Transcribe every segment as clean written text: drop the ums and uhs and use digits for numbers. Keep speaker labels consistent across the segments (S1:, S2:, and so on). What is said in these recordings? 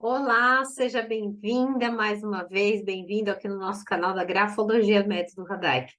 S1: Olá, seja bem-vinda mais uma vez, bem-vindo aqui no nosso canal da Grafologia Método Radaic.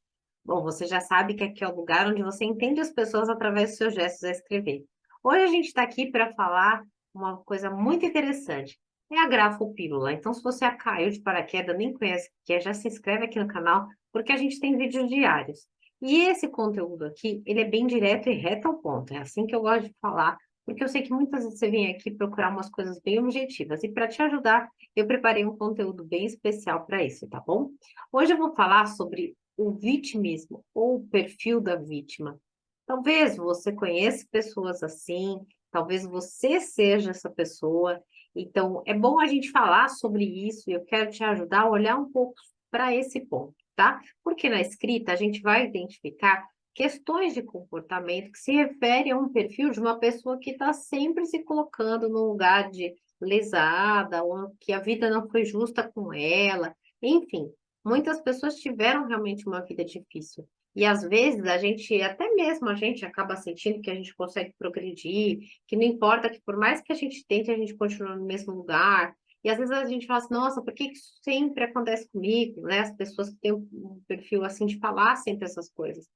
S1: Bom, você já sabe que aqui é o lugar onde você entende as pessoas através dos seus gestos a escrever. Hoje a gente está aqui para falar uma coisa muito interessante, é a grafopílula. Então, se você caiu de paraquedas, nem conhece o que é, já se inscreve aqui no canal, porque a gente tem vídeos diários. E esse conteúdo aqui, ele é bem direto e reto ao ponto, é assim que eu gosto de falar, porque eu sei que muitas vezes você vem aqui procurar umas coisas bem objetivas. E para te ajudar, eu preparei um conteúdo bem especial para isso, tá bom? Hoje eu vou falar sobre o vitimismo, ou o perfil da vítima. Talvez você conheça pessoas assim, talvez você seja essa pessoa. Então, é bom a gente falar sobre isso e eu quero te ajudar a olhar um pouco para esse ponto, tá? Porque na escrita a gente vai identificar questões de comportamento que se referem a um perfil de uma pessoa que está sempre se colocando no lugar de lesada, ou que a vida não foi justa com ela. Enfim, muitas pessoas tiveram realmente uma vida difícil. E às vezes a gente, até mesmo a gente acaba sentindo que a gente consegue progredir, que não importa, que por mais que a gente tente, a gente continua no mesmo lugar. E às vezes a gente fala assim, nossa, por que isso sempre acontece comigo, né? As pessoas que têm um perfil assim de falar sempre essas coisas.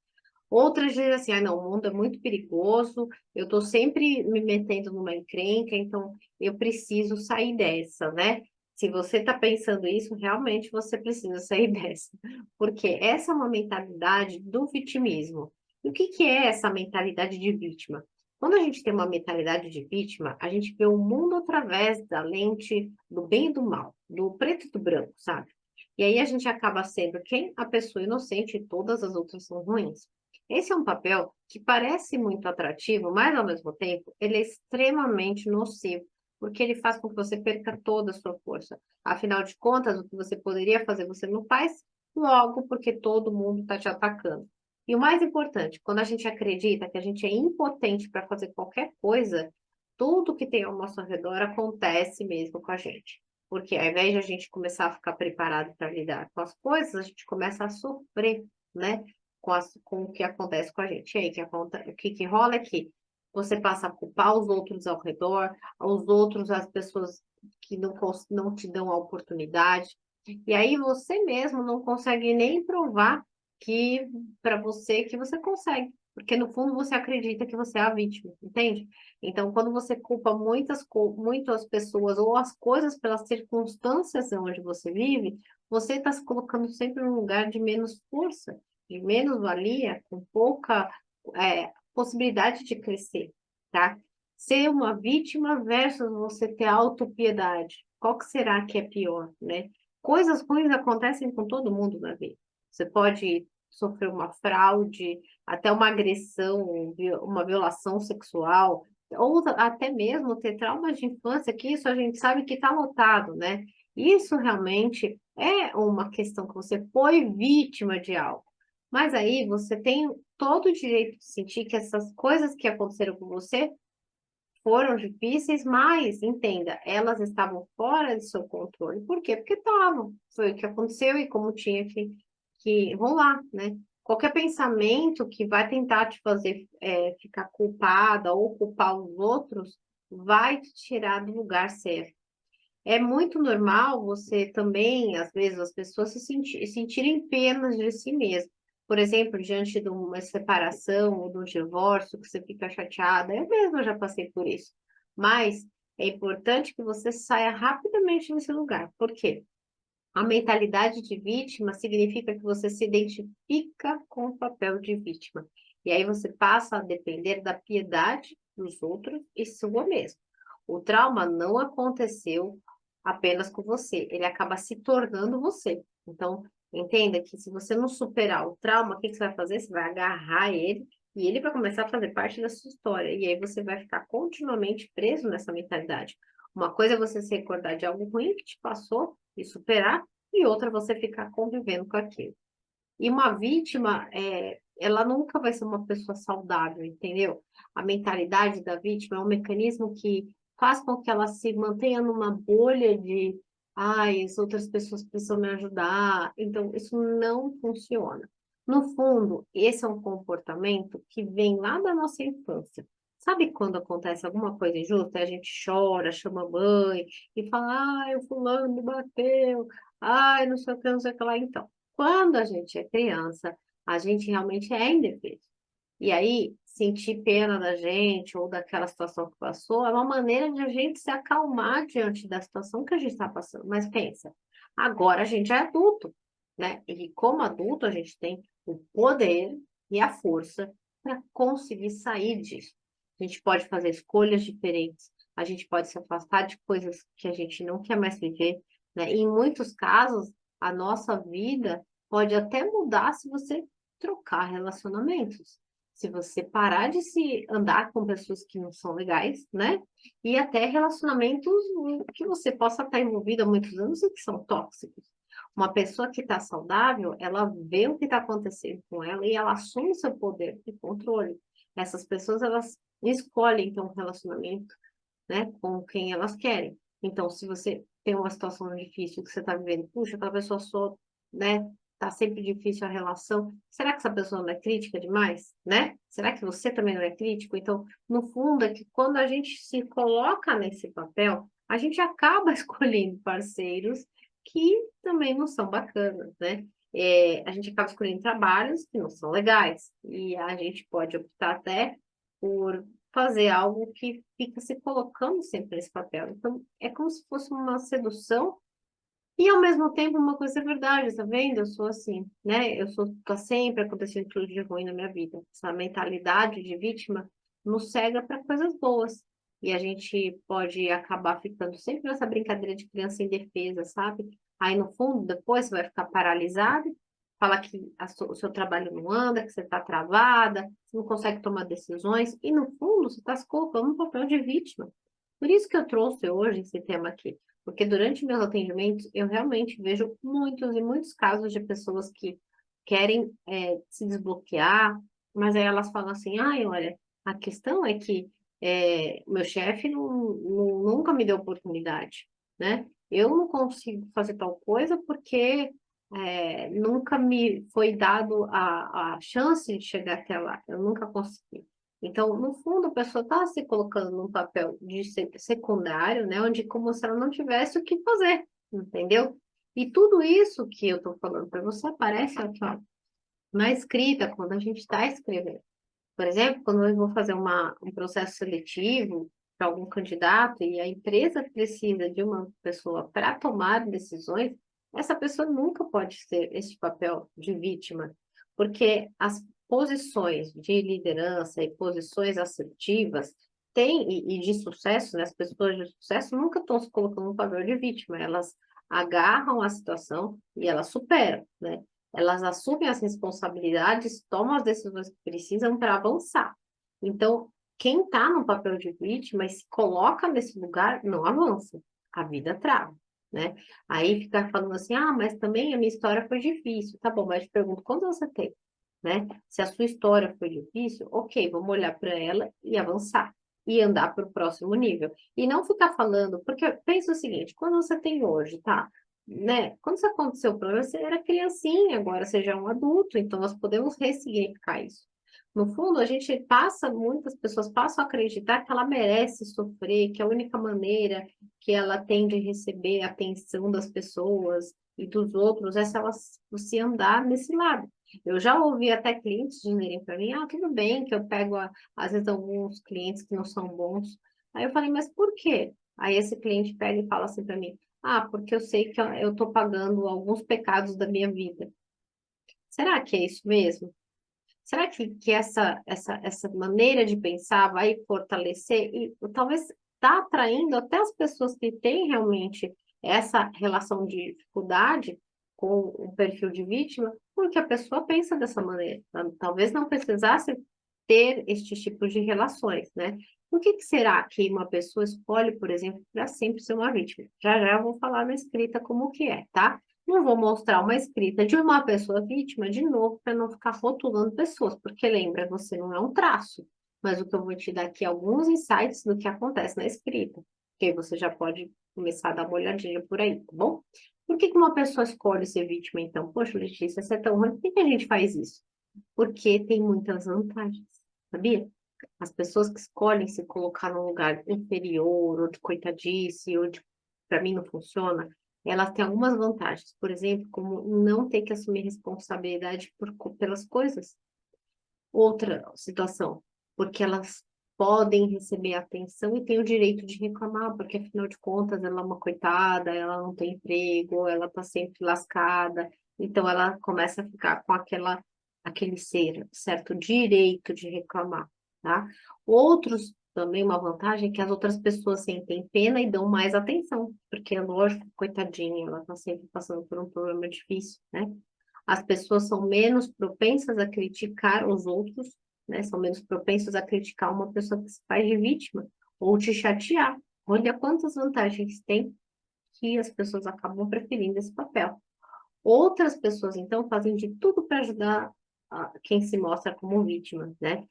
S1: Outras dizem assim, ah, não, o mundo é muito perigoso, eu estou sempre me metendo numa encrenca, então eu preciso sair dessa, né? Se você está pensando isso, realmente você precisa sair dessa, porque essa é uma mentalidade do vitimismo. E o que que é essa mentalidade de vítima? Quando a gente tem uma mentalidade de vítima, a gente vê o mundo através da lente do bem e do mal, do preto e do branco, sabe? E aí a gente acaba sendo quem? A pessoa inocente e todas as outras são ruins. Esse é um papel que parece muito atrativo, mas ao mesmo tempo ele é extremamente nocivo, porque ele faz com que você perca toda a sua força. Afinal de contas, o que você poderia fazer, você não faz, logo porque todo mundo está te atacando. E o mais importante, quando a gente acredita que a gente é impotente para fazer qualquer coisa, tudo que tem ao nosso redor acontece mesmo com a gente. Porque ao invés de a gente começar a ficar preparado para lidar com as coisas, a gente começa a sofrer, né? Com o que acontece com a gente. E aí, o que, que rola é que você passa a culpar os outros ao redor, os outros, as pessoas que não te dão a oportunidade. E aí você mesmo não consegue nem provar que para você que você consegue. Porque no fundo você acredita que você é a vítima, entende? Então, quando você culpa muitas pessoas ou as coisas pelas circunstâncias onde você vive, você está se colocando sempre num lugar de menos força, de menos-valia, com pouca possibilidade de crescer, tá? Ser uma vítima versus você ter autopiedade. Qual que será que é pior, né? Coisas ruins acontecem com todo mundo na vida. Você pode sofrer uma fraude, até uma agressão, uma violação sexual, ou até mesmo ter traumas de infância, que isso a gente sabe que está lotado, né? Isso realmente é uma questão que você foi vítima de algo. Mas aí você tem todo o direito de sentir que essas coisas que aconteceram com você foram difíceis, mas entenda, elas estavam fora de seu controle. Por quê? Porque estavam. Foi o que aconteceu e como tinha que rolar, né? Qualquer pensamento que vai tentar te fazer ficar culpada ou culpar os outros vai te tirar do lugar certo. É muito normal você também, às vezes, as pessoas sentirem pena de si mesmas. Por exemplo, diante de uma separação ou de um divórcio, que você fica chateada. Eu mesma já passei por isso. Mas é importante que você saia rapidamente desse lugar. Por quê? A mentalidade de vítima significa que você se identifica com o papel de vítima. E aí você passa a depender da piedade dos outros e sua mesma. O trauma não aconteceu apenas com você, ele acaba se tornando você. Então, entenda que se você não superar o trauma, o que você vai fazer? Você vai agarrar ele e ele vai começar a fazer parte da sua história. E aí você vai ficar continuamente preso nessa mentalidade. Uma coisa é você se recordar de algo ruim que te passou e superar, e outra é você ficar convivendo com aquilo. E uma vítima, ela nunca vai ser uma pessoa saudável, entendeu? A mentalidade da vítima é um mecanismo que faz com que ela se mantenha numa bolha de, ai, as outras pessoas precisam me ajudar. Então, isso não funciona. No fundo, esse é um comportamento que vem lá da nossa infância. Sabe quando acontece alguma coisa injusta e a gente chora, chama a mãe e fala, ai, o fulano me bateu, ai, não sei o que, não sei o que lá. Então, quando a gente é criança, a gente realmente é indefeso. E aí, sentir pena da gente ou daquela situação que passou é uma maneira de a gente se acalmar diante da situação que a gente está passando. Mas pensa, agora a gente é adulto, né? E como adulto, a gente tem o poder e a força para conseguir sair disso. A gente pode fazer escolhas diferentes, a gente pode se afastar de coisas que a gente não quer mais viver, né? E em muitos casos, a nossa vida pode até mudar se você trocar relacionamentos, se você parar de se andar com pessoas que não são legais, né? E até relacionamentos que você possa estar envolvido há muitos anos e que são tóxicos. Uma pessoa que está saudável, ela vê o que está acontecendo com ela e ela assume seu poder de controle. Essas pessoas, elas escolhem ter um relacionamento, né, com quem elas querem. Então, se você tem uma situação difícil que você está vivendo, puxa, aquela pessoa só, né, tá sempre difícil a relação, será que essa pessoa não é crítica demais, né? Será que você também não é crítico? Então, no fundo, é que quando a gente se coloca nesse papel, a gente acaba escolhendo parceiros que também não são bacanas, né? A gente acaba escolhendo trabalhos que não são legais, e a gente pode optar até por fazer algo que fica se colocando sempre nesse papel. Então, é como se fosse uma sedução e, ao mesmo tempo, uma coisa é verdade, tá vendo? Eu sou assim, né? Tá sempre acontecendo tudo de ruim na minha vida. Essa mentalidade de vítima nos cega para coisas boas. E a gente pode acabar ficando sempre nessa brincadeira de criança indefesa, sabe? Aí, no fundo, depois você vai ficar paralisado, fala que o seu trabalho não anda, que você está travada, você não consegue tomar decisões, e, no fundo, você está se colocando no papel de vítima. Por isso que eu trouxe hoje esse tema aqui, porque durante meus atendimentos eu realmente vejo muitos e muitos casos de pessoas que querem se desbloquear, mas aí elas falam assim, ai, olha, a questão é que meu chefe nunca me deu oportunidade, né? Eu não consigo fazer tal coisa porque nunca me foi dado a chance de chegar até lá, eu nunca consegui. Então, no fundo, a pessoa está se colocando num papel de secundário, né? Onde como se ela não tivesse o que fazer, entendeu? E tudo isso que eu estou falando para você aparece aqui, ó, na escrita, quando a gente está escrevendo. Por exemplo, quando eu vou fazer um processo seletivo para algum candidato e a empresa precisa de uma pessoa para tomar decisões, essa pessoa nunca pode ser esse papel de vítima, porque as posições de liderança e posições assertivas têm, e de sucesso, né, as pessoas de sucesso nunca estão se colocando no papel de vítima, elas agarram a situação e elas superam, né? Elas assumem as responsabilidades, tomam as decisões que precisam para avançar. Então, quem está no papel de vítima e se coloca nesse lugar, não avança. A vida trava, né? Aí ficar falando assim, ah, mas também a minha história foi difícil. Tá bom, mas te pergunto, quanto você tem? Né? Se a sua história foi difícil, ok, vamos olhar para ela e avançar. E andar para o próximo nível. E não ficar falando, porque pensa o seguinte, quando você tem hoje, tá? Né? Quando isso aconteceu o problema, você era criancinha, agora você já é um adulto, então nós podemos ressignificar isso. No fundo, a gente passa, muitas pessoas passam a acreditar que ela merece sofrer, que a única maneira que ela tem de receber a atenção das pessoas e dos outros é se ela se andar nesse lado. Eu já ouvi até clientes dizerem para mim, ah, tudo bem que eu pego, às vezes, alguns clientes que não são bons. Aí eu falei, mas por quê? Aí esse cliente pega e fala assim para mim, ah, porque eu sei que eu estou pagando alguns pecados da minha vida. Será que é isso mesmo? Será que essa maneira de pensar vai fortalecer e talvez está atraindo até as pessoas que têm realmente essa relação de dificuldade com o perfil de vítima, porque a pessoa pensa dessa maneira. Talvez não precisasse ter estes tipos de relações, né? Por que será que uma pessoa escolhe, por exemplo, para sempre ser uma vítima? Já já eu vou falar na escrita como que é, tá? Não vou mostrar uma escrita de uma pessoa vítima de novo para não ficar rotulando pessoas, porque lembra, você não é um traço, mas o que eu vou te dar aqui é alguns insights do que acontece na escrita, que aí você já pode começar a dar uma olhadinha por aí, tá bom? Por que uma pessoa escolhe ser vítima, então? Poxa, Letícia, você é tão ruim, por que a gente faz isso? Porque tem muitas vantagens, sabia? As pessoas que escolhem se colocar num lugar inferior, ou de coitadice, ou de para mim não funciona, elas têm algumas vantagens. Por exemplo, como não ter que assumir responsabilidade pelas coisas. Outra situação, porque elas podem receber atenção e têm o direito de reclamar, porque afinal de contas ela é uma coitada, ela não tem emprego, ela está sempre lascada, então ela começa a ficar com aquele certo direito de reclamar, tá? Outros também uma vantagem é que as outras pessoas sentem pena e dão mais atenção, porque é lógico, coitadinha, ela está sempre passando por um problema difícil, né? As pessoas são menos propensas a criticar os outros, né? São menos propensas a criticar uma pessoa que se faz de vítima ou te chatear. Olha quantas vantagens tem que as pessoas acabam preferindo esse papel. Outras pessoas, então, fazem de tudo para ajudar quem se mostra como vítima, né?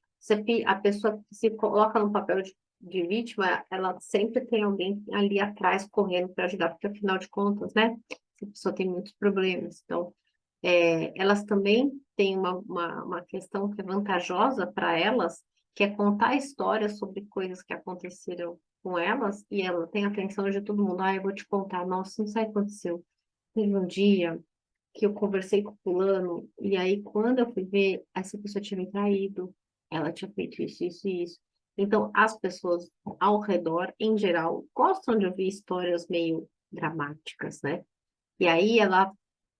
S1: A pessoa que se coloca no papel de vítima, ela sempre tem alguém ali atrás correndo para ajudar, porque afinal de contas, né? Essa pessoa tem muitos problemas. Então, elas também têm uma questão que é vantajosa para elas, que é contar histórias sobre coisas que aconteceram com elas, e ela tem a atenção de todo mundo. Ah, eu vou te contar, nossa, não sei o que aconteceu. Teve um dia que eu conversei com o fulano, e aí quando eu fui ver, essa pessoa tinha me traído, ela tinha feito isso, isso e isso. Então, as pessoas ao redor, em geral, gostam de ouvir histórias meio dramáticas, né? E aí ela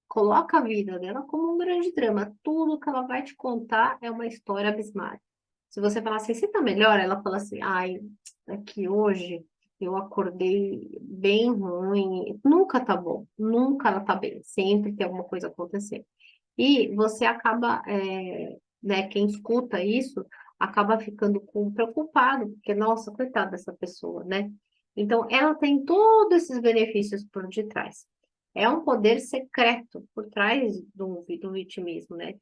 S1: coloca a vida dela como um grande drama. Tudo que ela vai te contar é uma história abismal. Se você falar assim, você tá melhor? Ela fala assim, ai, é que hoje eu acordei bem ruim. Nunca tá bom, nunca ela tá bem. Sempre tem alguma coisa acontecendo. E você acaba, né, quem escuta isso, acaba ficando preocupado, porque, nossa, coitada dessa pessoa, né? Então, ela tem todos esses benefícios por detrás. É um poder secreto por trás do vitimismo, né?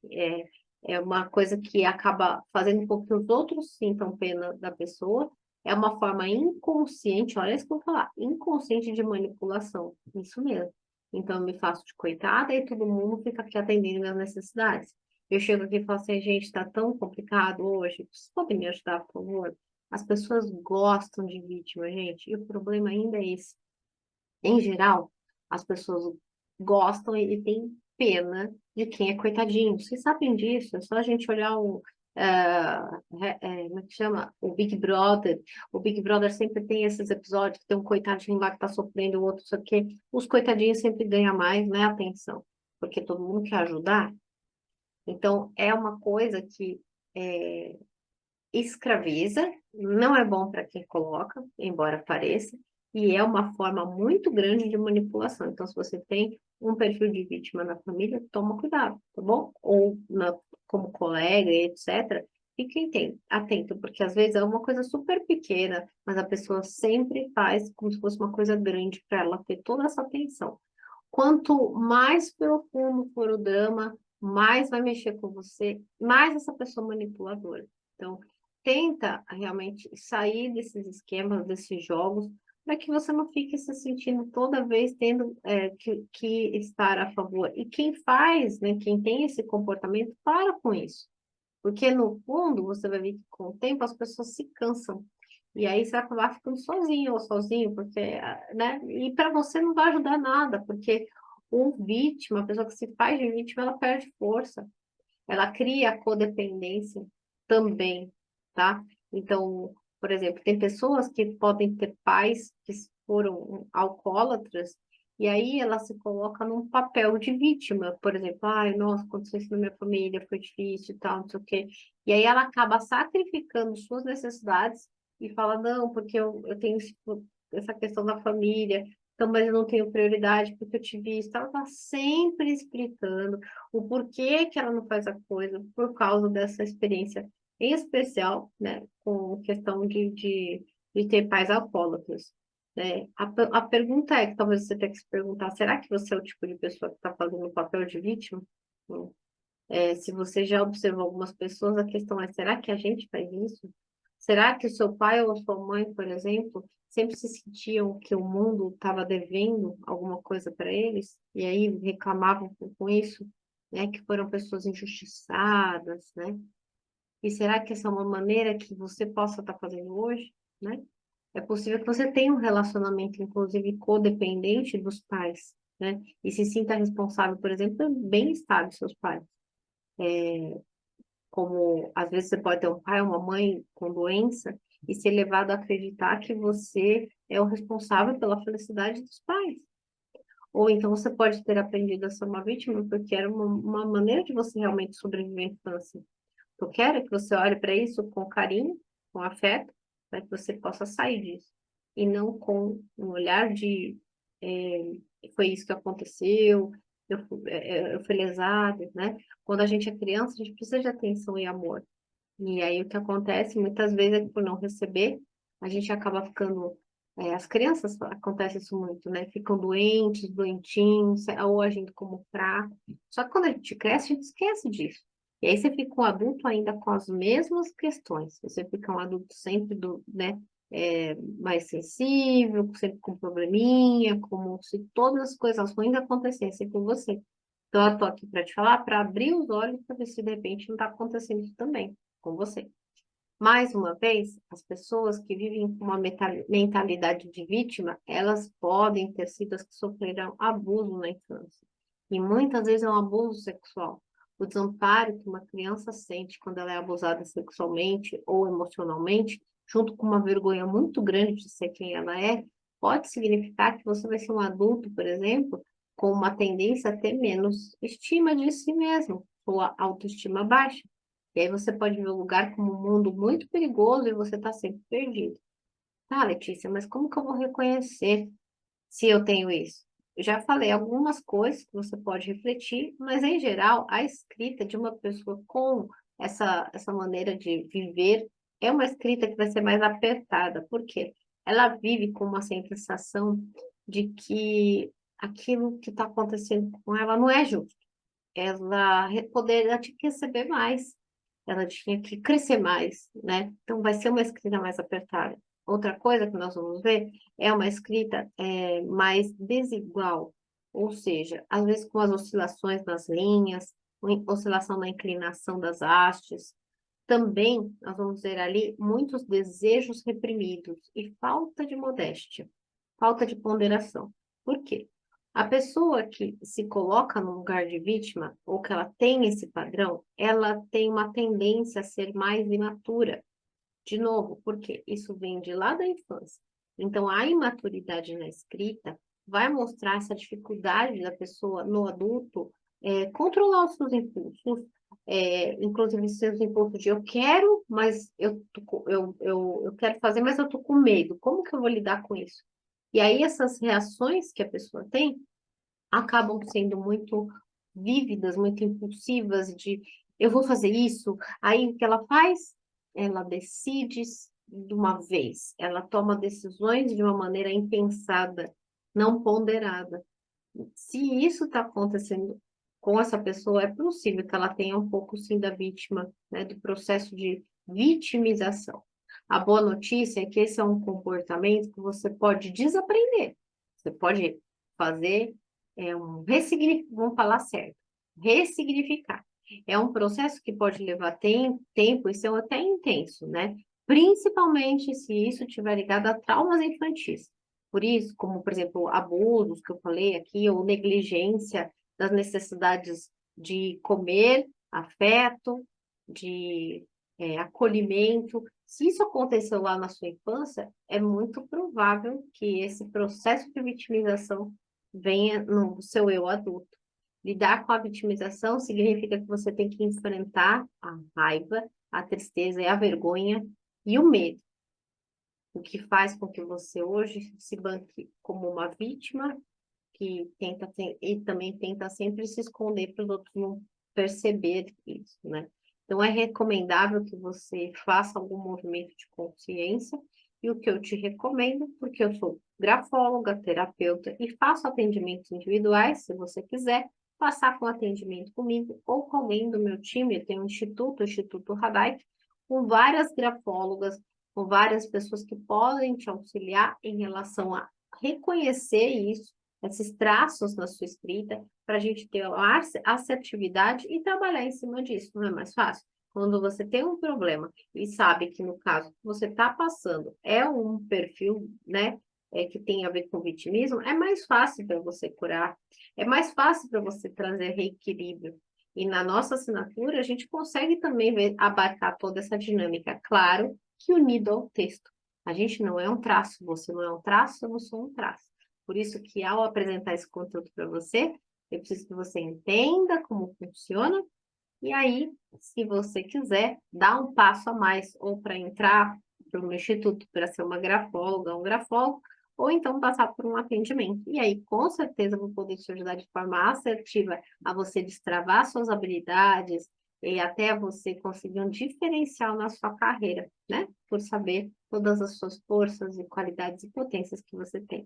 S1: É uma coisa que acaba fazendo com que os outros sintam pena da pessoa. É uma forma inconsciente, olha isso que eu vou falar, inconsciente de manipulação. Isso mesmo. Então, eu me faço de coitada e todo mundo fica aqui atendendo minhas necessidades. Eu chego aqui e falo assim, gente, está tão complicado hoje, vocês podem me ajudar, por favor? As pessoas gostam de vítima, gente, e o problema ainda é esse. Em geral, as pessoas gostam e têm pena de quem é coitadinho. Vocês sabem disso, é só a gente olhar como é que chama? O Big Brother. O Big Brother sempre tem esses episódios que tem um coitadinho lá que está sofrendo, o outro, só que os coitadinhos sempre ganham mais, né? Atenção, porque todo mundo quer ajudar. Então, é uma coisa que é, escraviza, não é bom para quem coloca, embora pareça, e é uma forma muito grande de manipulação. Então, se você tem um perfil de vítima na família, toma cuidado, tá bom? Ou como colega, etc. Fiquem atento, porque às vezes é uma coisa super pequena, mas a pessoa sempre faz como se fosse uma coisa grande para ela ter toda essa atenção. Quanto mais profundo for o drama, mais vai mexer com você, mais essa pessoa manipuladora. Então, tenta realmente sair desses esquemas, desses jogos, para que você não fique se sentindo toda vez tendo que estar a favor. E quem faz, né, quem tem esse comportamento, para com isso. Porque, no fundo, você vai ver que com o tempo as pessoas se cansam. E aí você vai acabar ficando sozinho ou sozinho, porque, né? E para você não vai ajudar nada, porque o vítima, a pessoa que se faz de vítima, ela perde força. Ela cria a codependência também, tá? Então, por exemplo, tem pessoas que podem ter pais que foram alcoólatras, e aí ela se coloca num papel de vítima, por exemplo, ai, nossa, aconteceu isso na minha família, foi difícil e tal, não sei o quê. E aí ela acaba sacrificando suas necessidades e fala, não, porque eu tenho essa questão da família, então, mas eu não tenho prioridade porque eu tive isso. Ela está sempre explicando o porquê que ela não faz a coisa por causa dessa experiência, em especial, né, com questão de ter pais alcoólatras. Né? A pergunta é que talvez você tenha que se perguntar, será que você é o tipo de pessoa que está fazendo o papel de vítima? Hum. Se você já observou algumas pessoas, a questão é, será que a gente faz isso? Será que o seu pai ou sua mãe, por exemplo, sempre se sentiam que o mundo estava devendo alguma coisa para eles? E aí reclamavam com isso, né? Que foram pessoas injustiçadas, né? E será que essa é uma maneira que você possa estar fazendo hoje, né? É possível que você tenha um relacionamento, inclusive, codependente dos pais, né? E se sinta responsável, por exemplo, pelo bem-estar dos seus pais. Como, às vezes, você pode ter um pai ou uma mãe com doença e ser levado a acreditar que você é o responsável pela felicidade dos pais. Ou então você pode ter aprendido a ser uma vítima porque era uma maneira de você realmente sobreviver à infância. Eu quero que você olhe para isso com carinho, com afeto, para que você possa sair disso. E não com um olhar de foi isso que aconteceu, eu fui lesado, né? Quando a gente é criança, a gente precisa de atenção e amor. E aí o que acontece muitas vezes é que por não receber, a gente acaba ficando. As crianças acontece isso muito, né? Ficam doentes, doentinhos, ou agindo como fraco. Só que quando a gente cresce, a gente esquece disso. E aí você fica um adulto ainda com as mesmas questões. Você fica um adulto sempre né, mais sensível, sempre com probleminha, como se todas as coisas ruins acontecessem com você. Então, eu tô aqui para te falar, para abrir os olhos para ver se de repente não está acontecendo isso também com você. Mais uma vez, as pessoas que vivem com uma mentalidade de vítima, elas podem ter sido as que sofreram abuso na infância. E muitas vezes é um abuso sexual. O desamparo que uma criança sente quando ela é abusada sexualmente ou emocionalmente, junto com uma vergonha muito grande de ser quem ela é, pode significar que você vai ser um adulto, por exemplo, com uma tendência a ter menos estima de si mesmo, ou a autoestima baixa. E aí você pode ver o lugar como um mundo muito perigoso e você está sempre perdido. Tá, Letícia, mas como que eu vou reconhecer se eu tenho isso? Eu já falei algumas coisas que você pode refletir, mas em geral, a escrita de uma pessoa com essa maneira de viver é uma escrita que vai ser mais apertada. Por quê? Ela vive com uma sensação de que aquilo que está acontecendo com ela não é justo. Ela tinha que receber mais, ela tinha que crescer mais, né? Então vai ser uma escrita mais apertada. Outra coisa que nós vamos ver é uma escrita mais desigual, ou seja, às vezes com as oscilações nas linhas, oscilação na inclinação das hastes. Também nós vamos ver ali muitos desejos reprimidos e falta de modéstia, falta de ponderação. Por quê? A pessoa que se coloca no lugar de vítima, ou que ela tem esse padrão, ela tem uma tendência a ser mais imatura. De novo, porque isso vem de lá da infância. Então, a imaturidade na escrita vai mostrar essa dificuldade da pessoa no adulto controlar os seus impulsos, inclusive seus impulsos de eu quero, mas eu quero fazer, mas eu tô com medo. Como que eu vou lidar com isso? E aí, essas reações que a pessoa tem acabam sendo muito vívidas, muito impulsivas, de eu vou fazer isso. Aí o que ela faz? Ela decide de uma vez, ela toma decisões de uma maneira impensada, não ponderada. Se isso está acontecendo com essa pessoa, é possível que ela tenha um pouco, sim, da vítima, né, do processo de vitimização. A boa notícia é que esse é um comportamento que você pode desaprender. Você pode fazer vamos falar certo, ressignificar. É um processo que pode levar tempo e ser até intenso, né? Principalmente se isso estiver ligado a traumas infantis. Por isso, como, por exemplo, abusos que eu falei aqui, ou negligência das necessidades de comer, afeto, de acolhimento. Se isso aconteceu lá na sua infância, é muito provável que esse processo de vitimização venha no seu eu adulto. Lidar com a vitimização significa que você tem que enfrentar a raiva, a tristeza e a vergonha e o medo, o que faz com que você hoje se banque como uma vítima que e também tenta sempre se esconder para os outros não perceber isso, né? Então é recomendável que você faça algum movimento de consciência e o que eu te recomendo, porque eu sou grafóloga, terapeuta e faço atendimentos individuais, se você quiser passar com atendimento comigo ou com alguém do meu time, eu tenho um instituto, o Instituto Radai, com várias grafólogas, com várias pessoas que podem te auxiliar em relação a reconhecer isso, esses traços na sua escrita, para a gente ter a assertividade e trabalhar em cima disso, não é mais fácil? quando você tem um problema e sabe que no caso que você está passando é um perfil, né, que tem a ver com vitimismo, é mais fácil para você curar, é mais fácil para você trazer reequilíbrio. E na nossa assinatura, a gente consegue também abarcar toda essa dinâmica, claro que unido ao texto. A gente não é um traço, você não é um traço, eu não sou um traço. Por isso que ao apresentar esse conteúdo para você, eu preciso que você entenda como funciona e aí, se você quiser, dá um passo a mais, ou para entrar para um instituto para ser uma grafóloga, um grafólogo, ou então passar por um atendimento. E aí, com certeza, eu vou poder te ajudar de forma assertiva a você destravar suas habilidades e até a você conseguir um diferencial na sua carreira, né? Por saber todas as suas forças e qualidades e potências que você tem.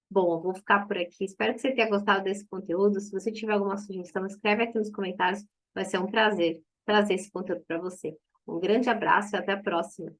S1: Bom, eu vou ficar por aqui. Espero que você tenha gostado desse conteúdo. Se você tiver alguma sugestão, escreve aqui nos comentários. Vai ser um prazer trazer esse conteúdo para você. Um grande abraço e até a próxima.